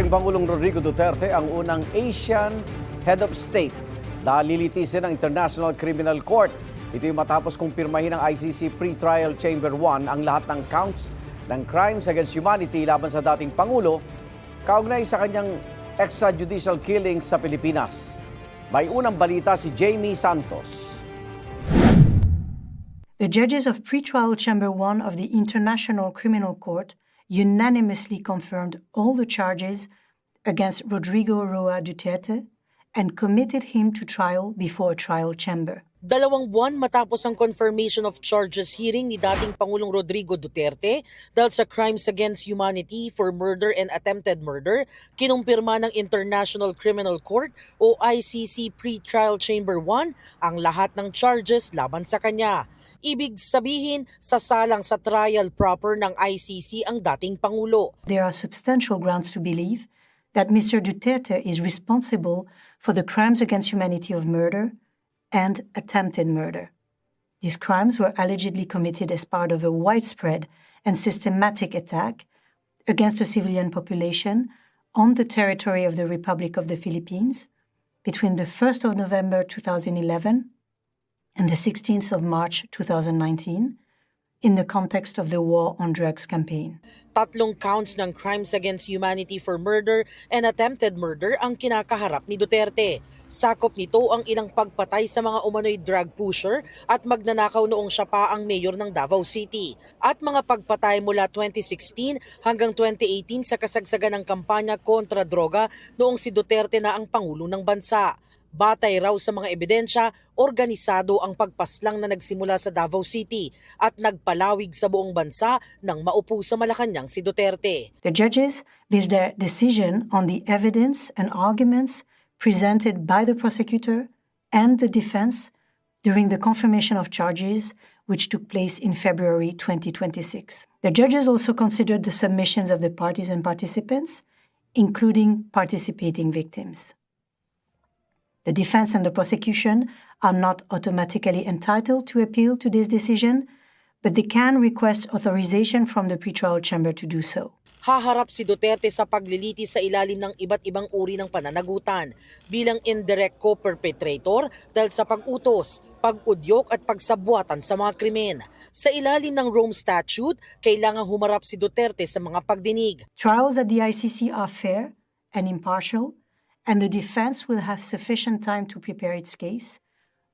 dating Pangulong Rodrigo Duterte ang unang Asian Head of State na lilitisin ng International Criminal Court. Ito yung matapos kumpirmahin ng ICC Pre-Trial Chamber 1 ang lahat ng counts ng crimes against humanity laban sa dating Pangulo kaugnay sa kanyang extrajudicial killings sa Pilipinas. May unang balita si Jamie Santos. The judges of Pre-Trial Chamber 1 of the International Criminal Court unanimously confirmed all the charges against Rodrigo Roa Duterte and committed him to trial before a trial chamber. 2 buwan matapos ang confirmation of charges hearing ni dating Pangulong Rodrigo Duterte dahil sa crimes against humanity for murder and attempted murder, kinumpirma ng International Criminal Court o ICC Pre-Trial Chamber 1 ang lahat ng charges laban sa kanya. Ibig sabihin, sasalang sa trial proper ng ICC ang dating Pangulo. There are substantial grounds to believe that Mr. Duterte is responsible for the crimes against humanity of murder and attempted murder. These crimes were allegedly committed as part of a widespread and systematic attack against the civilian population on the territory of the Republic of the Philippines between the 1st of November 2011 and the 16th of March 2019 in the context of the War on Drugs campaign. 3 counts ng crimes against humanity for murder and attempted murder ang kinakaharap ni Duterte. Sakop nito ang ilang pagpatay sa mga umano'y drug pusher at magnanakaw noong siya pa ang mayor ng Davao City. At mga pagpatay mula 2016 hanggang 2018 sa kasagsagan ng kampanya kontra droga noong si Duterte na ang Pangulo ng bansa. Batay raw sa mga ebidensya, organisado ang pagpaslang na nagsimula sa Davao City at nagpalawig sa buong bansa nang maupo sa Malacanang si Duterte. The judges based their decision on the evidence and arguments presented by the prosecutor and the defense during the confirmation of charges which took place in February 2026. The judges also considered the submissions of the parties and participants, including participating victims. The defense and the prosecution are not automatically entitled to appeal to this decision, but they can request authorization from the pretrial chamber to do so. Haharap si Duterte sa paglilitis sa ilalim ng iba't ibang uri ng pananagutan bilang indirect co-perpetrator dahil sa pag-utos, pag-udyok at pagsabwatan sa mga krimen. Sa ilalim ng Rome Statute, kailangang humarap si Duterte sa mga pagdinig. Trials at the ICC are fair and impartial, and the defense will have sufficient time to prepare its case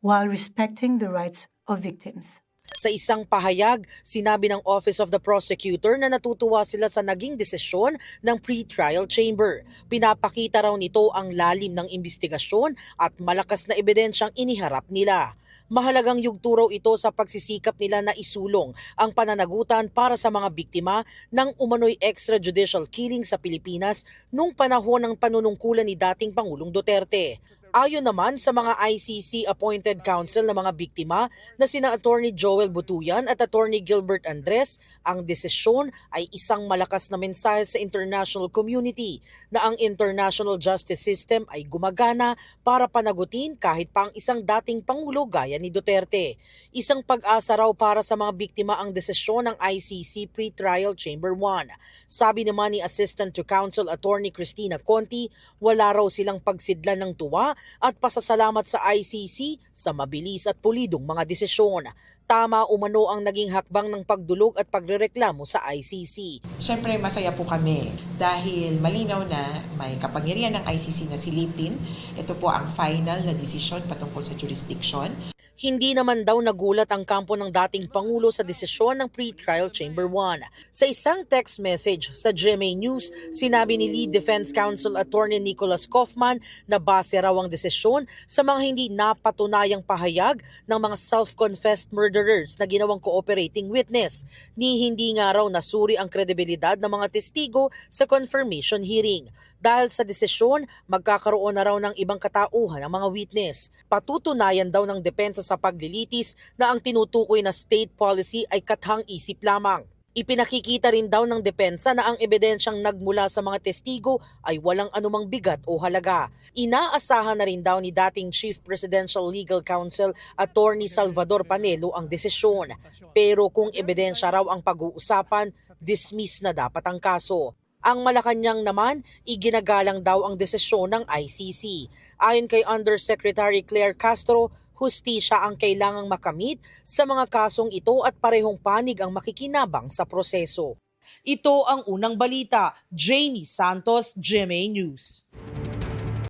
while respecting the rights of victims. Sa isang pahayag, sinabi ng Office of the Prosecutor na natutuwa sila sa naging desisyon ng pre-trial chamber. Pinapakita raw nito ang lalim ng investigasyon at malakas na ebidensyang iniharap nila. Mahalagang yugto raw ito sa pagsisikap nila na isulong ang pananagutan para sa mga biktima ng umano'y extrajudicial killing sa Pilipinas noong panahon ng panunungkulan ni dating Pangulong Duterte. Ayon naman sa mga ICC-appointed counsel ng mga biktima na sina Attorney Joel Butuyan at Attorney Gilbert Andres, ang desisyon ay isang malakas na mensahe sa international community na ang international justice system ay gumagana para panagutin kahit pa ang isang dating Pangulo gaya ni Duterte. Isang pag-asa raw para sa mga biktima ang desisyon ng ICC Pre-Trial Chamber 1. Sabi naman ni Assistant to Counsel Attorney Cristina Conti, wala raw silang pagsidlan ng tuwa at pasasalamat sa ICC sa mabilis at pulidong mga desisyon. Tama umano ang naging hakbang ng pagdulog at pagrereklamo sa ICC. Siyempre masaya po kami dahil malinaw na may kapangyarihan ng ICC na silipin. Ito po ang final na desisyon patungkol sa jurisdiction. Hindi naman daw nagulat ang kampo ng dating Pangulo sa desisyon ng Pre-Trial Chamber 1. Sa isang text message sa GMA News, sinabi ni Lead Defense Counsel Attorney Nicholas Kaufman na base raw ang desisyon sa mga hindi napatunayang pahayag ng mga self-confessed murderers na ginawang cooperating witness. Ni hindi nga raw nasuri ang kredibilidad ng mga testigo sa confirmation hearing. Dahil sa desisyon, magkakaroon na raw ng ibang katauhan ang mga witness. Patutunayan daw ng depensa sa paglilitis na ang tinutukoy na state policy ay kathang-isip lamang. Ipinakikita rin daw ng depensa na ang ebidensyang nagmula sa mga testigo ay walang anumang bigat o halaga. Inaasahan na rin daw ni dating Chief Presidential Legal Counsel Attorney Salvador Panelo ang desisyon. Pero kung ebidensya raw ang pag-uusapan, dismiss na dapat ang kaso. Ang Malacanang naman, iginagalang daw ang desisyon ng ICC. Ayon kay Undersecretary Claire Castro, hustisya ang kailangang makamit sa mga kasong ito at parehong panig ang makikinabang sa proseso. Ito ang unang balita. Jamie Santos, GMA News.